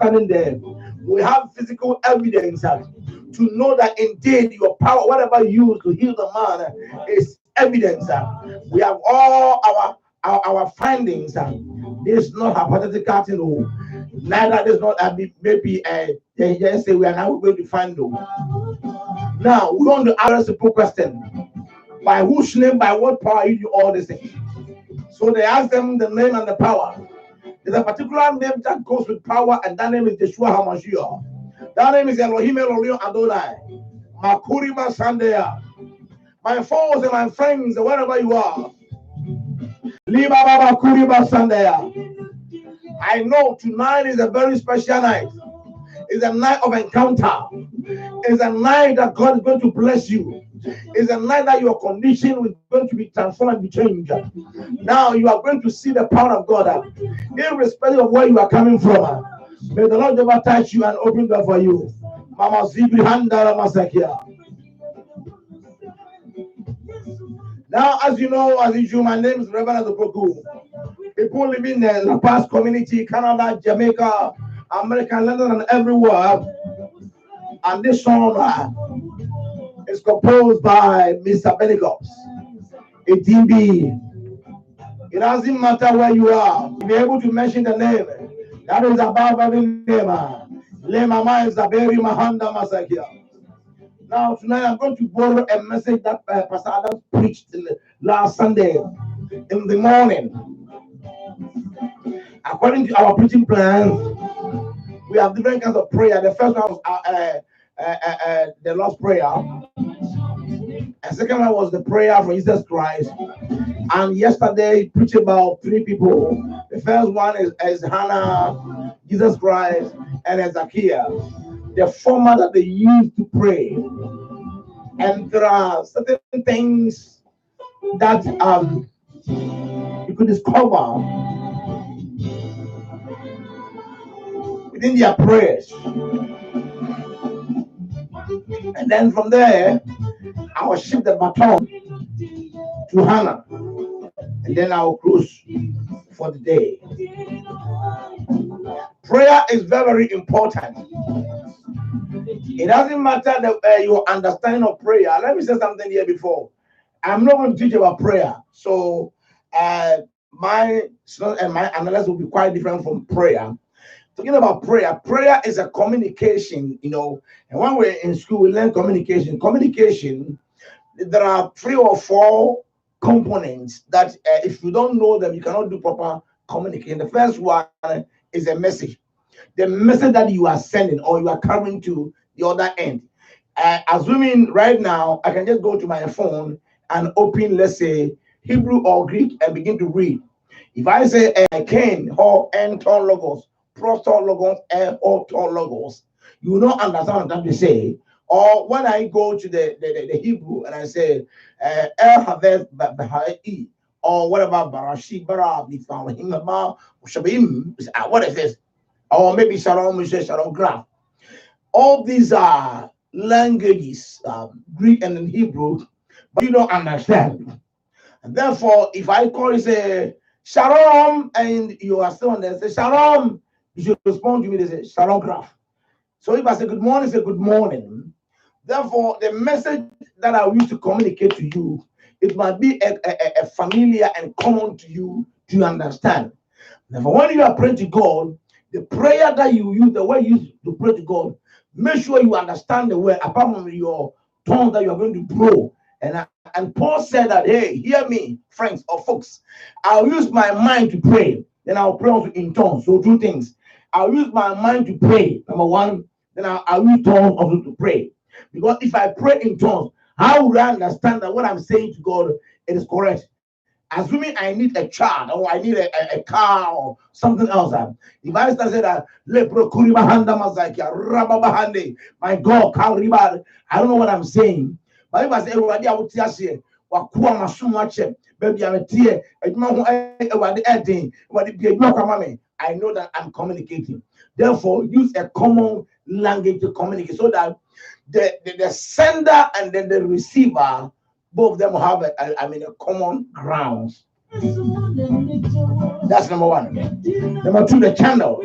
standing there. We have physical evidence to know that indeed your power, whatever you use to heal the man, is evidence. We have all our findings. This is not hypothetical thing. Neither this not maybe they just say we are now going to find them. Now we want to ask a simple question: by whose name, by what power you do all these things? So they ask them the name and the power. There's a particular name that goes with power, and that name is Yeshua HaMashiach. That name is Elohim Elohim Adonai. Makurima Sandaya. My foes and my friends, wherever you are. Liba Baba Kuriba Sandaya. I know tonight is a very special night. It's a night of encounter. It's a night that God is going to bless you. It's a night that your condition is going to be transformed and be changed. Now you are going to see the power of God, irrespective of where you are coming from. May the Lord ever touch you and open the door for you. Mama Zibri Handara Masakia. Now, as you know, as usual, my name is Reverend Opoku. People living in the past community, Canada, Jamaica, America, London, and everywhere. And this song is composed by Mr. Benigos. A DB. It doesn't matter where you are. Be able to mention the name. That is above every name. Lema is Zaberi Mahanda Masakia. Now tonight I'm going to borrow a message that Pastor Adam preached last Sunday in the morning. According to our preaching plan, we have different kinds of prayer. The first one was the Lord's Prayer. And second one was the prayer for Jesus Christ. And yesterday he preached about three people. The first one is Hannah, Jesus Christ, and Zacchaeus. The format that they use to pray. And there are certain things that you could discover within their prayers. And then from there, I will shift the baton to Hannah. And then I will close for the day. Prayer is very, very important. It doesn't matter your understanding of prayer. Let me say something here before. I'm not going to teach about prayer. So my analysis will be quite different from prayer. Talking about prayer, prayer is a communication, and when we're in school, we learn communication. Communication, there are 3 or 4 components that if you don't know them, you cannot do proper communication. The first one is a message. The message that you are sending or you are carrying to the other end. Assuming right now, I can just go to my phone and open, let's say, Hebrew or Greek and begin to read. If I say, Cain, or Anton Logos, Prostor Logos, or Tor Logos, you will not understand what I'm trying to say. Or when I go to the Hebrew and I say, El Havet Bahai, or whatever, Barashi, Bara, what is this? Or maybe Shalom, Shalom Graph. All these are languages, Greek and in Hebrew, but you don't understand. And therefore, if I call you, say, Shalom, and you are still on there, say, Shalom, you should respond to me, they say, Shalom Graph. So if I say good morning, say good morning. Therefore, the message that I use to communicate to you, it might be a familiar and common to you to understand. Therefore, when you are praying to God, the prayer that you use, the way you use to pray to God, make sure you understand the word, apart from your tongue that you are going to blow. And Paul said that, hey, hear me, friends or folks. I'll use my mind to pray. Then I'll pray also in tongues. So 2 things. I'll use my mind to pray, number 1. Then I'll use tongues also to pray. Because if I pray in tongues, how would I understand that what I'm saying to God, it is correct? Assuming I need a child or I need a car or something else. If I start saying that, my God, I don't know what I'm saying. But if I say, I would say, I know that I'm communicating. Therefore, use a common language to communicate so that the sender and then the receiver, both of them have a common grounds. That's number one. Number two, the channel.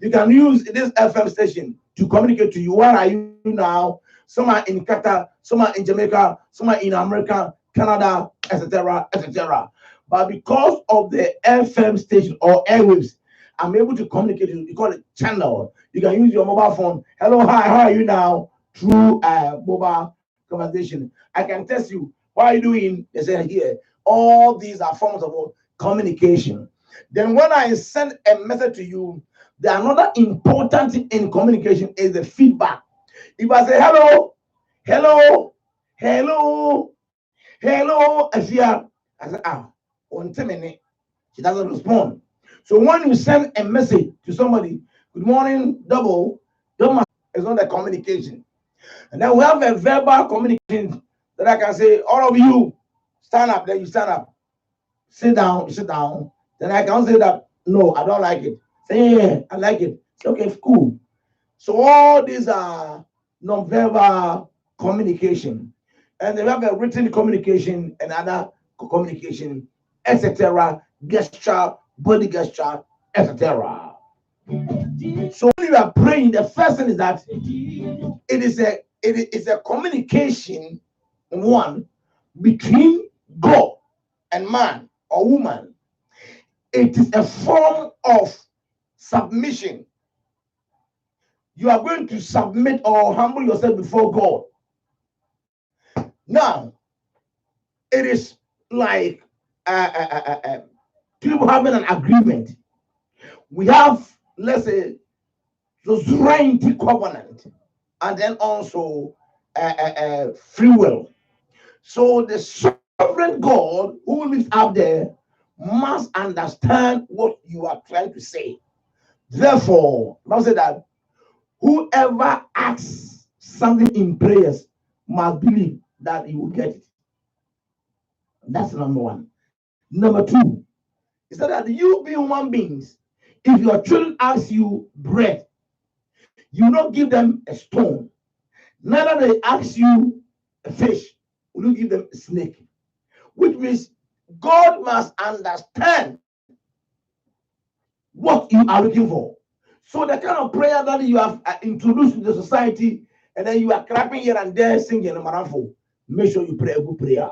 You can use this FM station to communicate to you. Where are you now? Some are in Qatar, some are in Jamaica, some are in America, Canada, etc., etc. But because of the FM station or airwaves, I'm able to communicate. You call it channel. You can use your mobile phone. Hello, hi, how are you now? Through mobile conversation. I can test you. What are you doing? They say here. All these are forms of communication. Then when I send a message to you, the another important thing in communication is the feedback. If I say hello, hello, hello, hello, I say 1 minute, she doesn't respond. So when you send a message to somebody, good morning, double, it's not a communication. And then we have a verbal communication that I can say, all of you, stand up, then you stand up. Sit down, you sit down. Then I can say that, no, I don't like it. Say, yeah, I like it. Say, okay, cool. So all these are non-verbal communication. And they have a written communication and other communication, etc., gesture, body gesture, etc. So when you are praying, the first thing is that it is a communication, one, between God and man or woman. It is a form of submission. You are going to submit or humble yourself before God. Now, it is like people having an agreement. We have, let's say, the sovereignty covenant, and then also free will. So the sovereign God who lives out there must understand what you are trying to say. Therefore, Bible said that whoever asks something in prayers must believe that he will get it. That's number one. Number two is that you being human beings, if your children ask you bread, you don't give them a stone. Neither they ask you a fish, will you give them a snake? Which means God must understand what you are looking for. So the kind of prayer that you have introduced to the society, and then you are clapping here and there, singing a maranfo, make sure you pray a good prayer.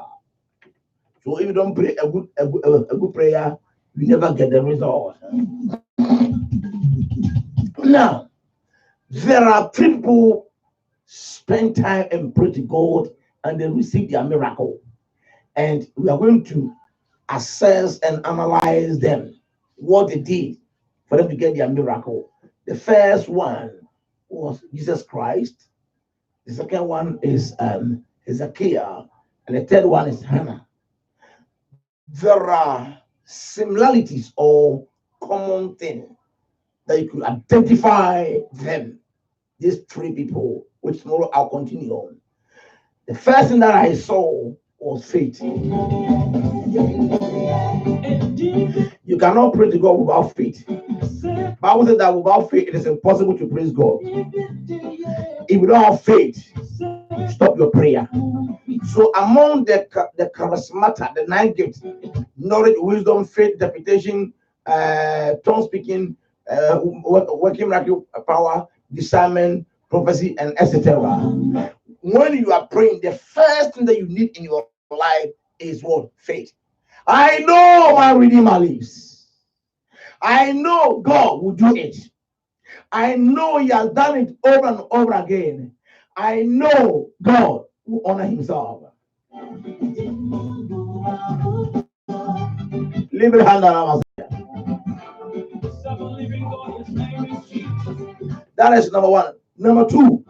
So if you don't pray a good prayer, you never get the result. Now, there are people spend time and pray to God, and they receive their miracle. And we are going to assess and analyze them, what they did for them to get their miracle. The first one was Jesus Christ. The second one is Hezekiah. And the third one is Hannah. There are similarities or common things that you could identify them, these three people, which tomorrow I'll continue on. The first thing that I saw was faith. You cannot pray to God without faith. The Bible says that without faith, it is impossible to praise God. If you don't have faith, stop your prayer. So among the charismata, the 9 gifts, knowledge, wisdom, faith, interpretation, tongue speaking, working miracle power, discernment, prophecy, and etc. When you are praying, the first thing that you need in your life is what? Faith. I know my Redeemer lives. I know God will do it. I know He has done it over and over again. I know God will honor Himself. Leave it hand on. That is number one. Number two,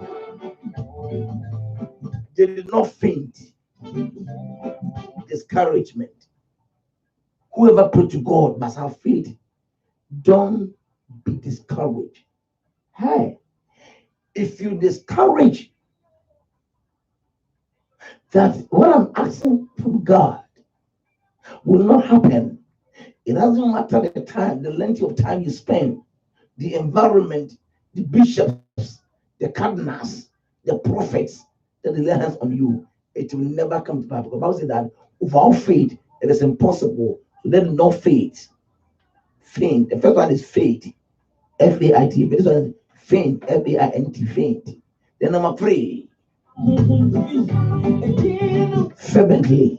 they did not faint. Discouragement. Whoever pray to God must have faith. Don't be discouraged. Hey, if you discourage that what I'm asking from God will not happen, it doesn't matter the time, the length of time you spend, the environment, the bishops, the cardinals, the prophets that they lay hands on you, it will never come to pass. Because the Bible says that without faith, it is impossible. Let no faith. faint. The first one is faith, F-A-I-T. This one is faint, F-A-I-N-T, faint. Then number 3, fervently.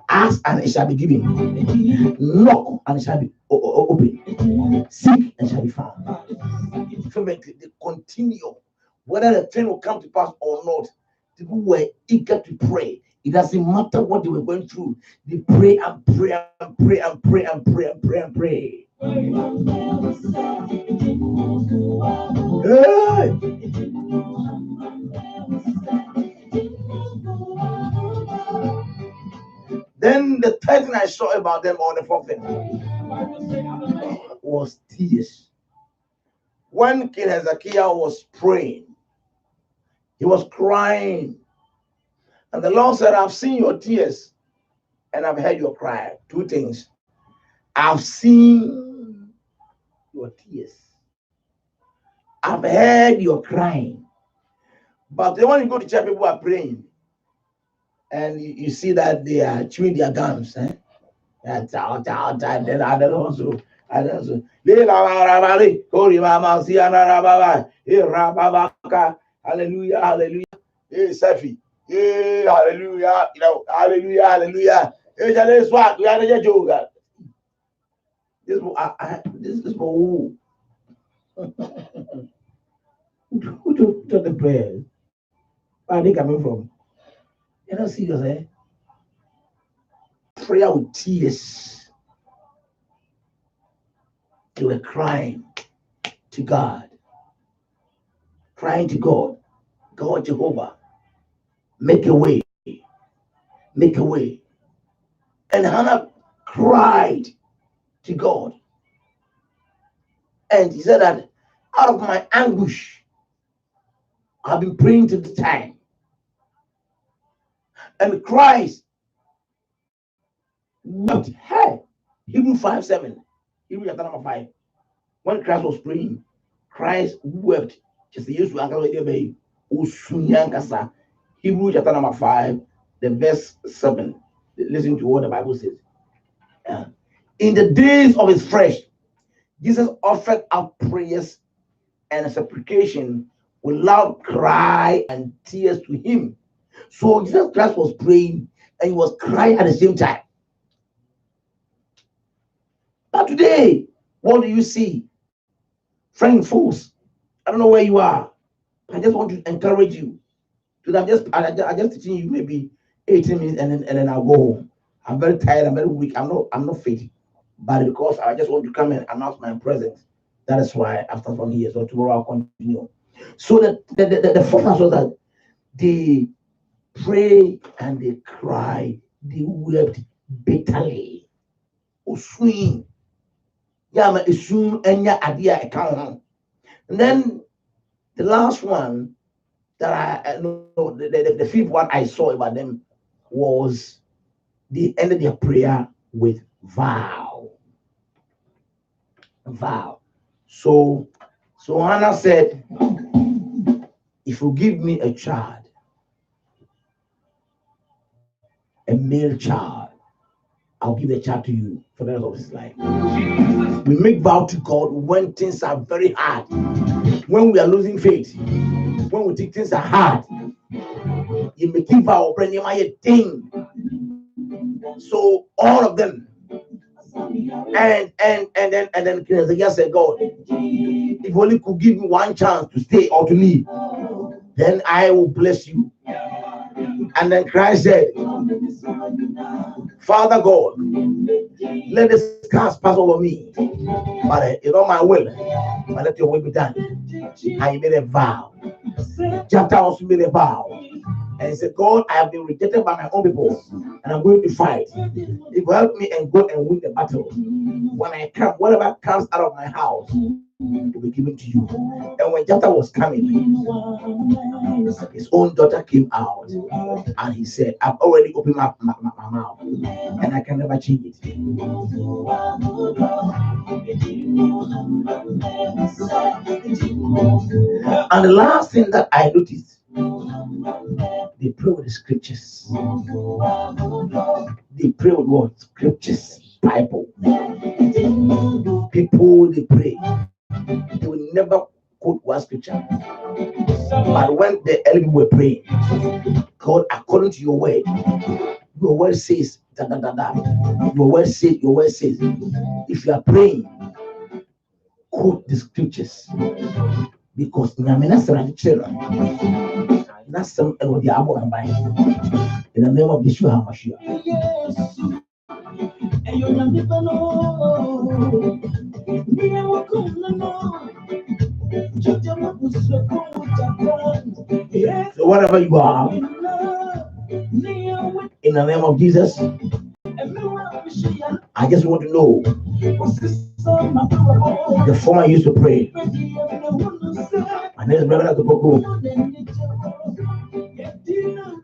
Ask and it shall be given. Knock and it shall be open. Seek and shall be found. Fervently, they continue. Whether the thing will come to pass or not, people were eager to pray. It doesn't matter what they were going through. They pray and pray and pray and pray and pray and pray and pray. Hey! Then the third thing I saw about them, on the fourth thing, was tears. When King Hezekiah was praying, he was crying. And the Lord said, I've seen your tears and I've heard your cry. 2 things. I've seen your tears. I've heard your crying. But when you go to church, people are praying. And you see that they are chewing their gums. Then I don't also. Hallelujah, hallelujah. Hey, Safi. Hey, hallelujah. You know, hallelujah, hallelujah. Hey, Jale Swat, we are the yoga. This is for who? Who took the prayer? Where are they coming from? You know, serious, eh? Prayer with tears. They were crying to God. Crying to God. God, Jehovah, make a way. Make a way. And Hannah cried to God. And he said that out of my anguish, I've been praying to the time. And Christ wept. Hey, Hebrew 5:7. Hebrew chapter number 5. When Christ was praying, Christ wept. Just the use Hebrew chapter number 5, the verse 7. Listen to what the Bible says. In the days of his flesh, Jesus offered up prayers and supplication with loud cry and tears to him. So Jesus Christ was praying and he was crying at the same time. But today, what do you see? Friend, fools, I don't know where you are. I just want to encourage you. Because I just teaching you maybe 18 minutes and then I'll go home. I'm very tired, I'm very weak, I'm not fit. But because I just want to come and announce my presence, that is why I start from here. So tomorrow I'll continue. So the focus was that they pray and they cry, they wept bitterly. And then the last one that I know, the fifth one I saw about them was they ended their prayer with vow. Vow. So Hannah said, if you give me a child, a male child, I'll give the child to you for the rest of his life. We make vow to God when things are very hard, when we are losing faith, when we think things are hard. You make vow, bring a thing. So all of them, and then King Hezekiah said, God, if only could give me one chance to stay or to leave, then I will bless you. And then Christ said, Father God, let this curse pass over me, but it's not my will, but let your will be done. And he made a vow. Chapter also made a vow. And he said, God, I have been rejected by my own people, and I'm going to fight. If you help me and go and win the battle, when I come, whatever comes out of my house will be given to you. And when Jephthah was coming, his own daughter came out, and he said, I've already opened my mouth, and I can never change it. And the last thing that I noticed, they pray with the scriptures. They pray with what? Scriptures. Bible. People they pray, they will never quote one scripture. But when the early people were praying, God, according to your word says da da da da. Your word says. If you are praying, quote the scriptures. Because in that's some of the Abu and by in the name of Yeshua HaMashiach. So whatever you are, in the name of Jesus, I just want to know the former used to pray. My name is Brother Opoku.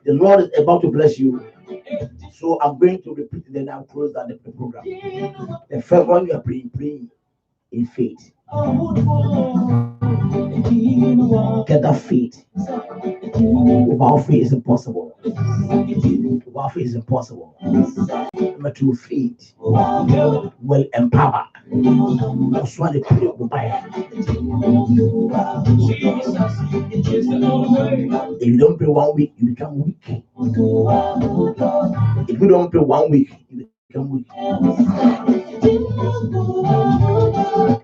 The Lord is about to bless you. So I'm going to repeat it, then I'll close down the program. The first one you are praying in faith. Get that faith. Without faith is impossible. Without faith is impossible. Number two, faith will empower. That's why they put it on fire. If you don't pray 1 week, you become weak. If you don't pray 1 week, you become weak.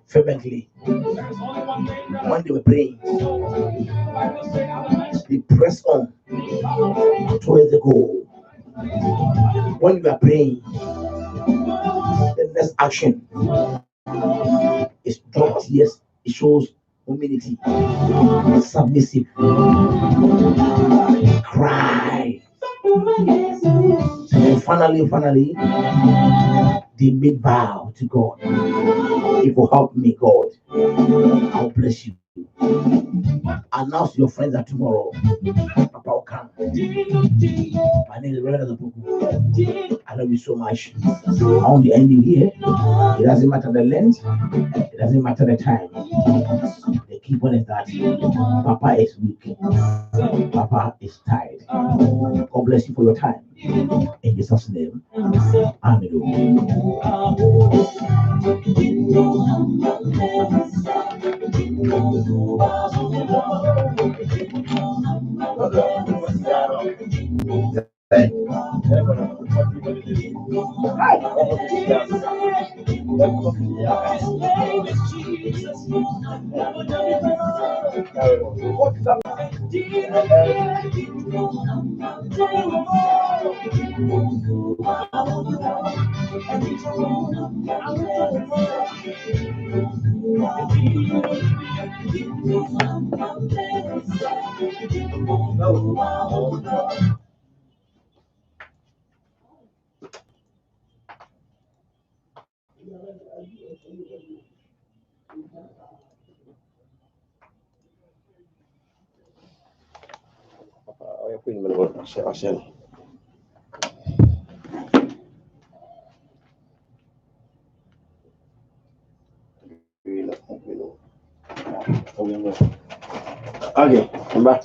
Fervently. When they were praying, they press on towards the goal. When you are praying, the next action is drop tears. It shows humility, submissive, cry. And finally, they made vow to God. If you help me, God, I'll bless you. Announce your friends that tomorrow Papa will come. My name is Brother Opoku. I love you so much. I want to end you here. It doesn't matter the length, it doesn't matter the time. The key point is that Papa is weak. Papa is tired. God bless you for your time. In Jesus' name. Amen. Okay, I'm back.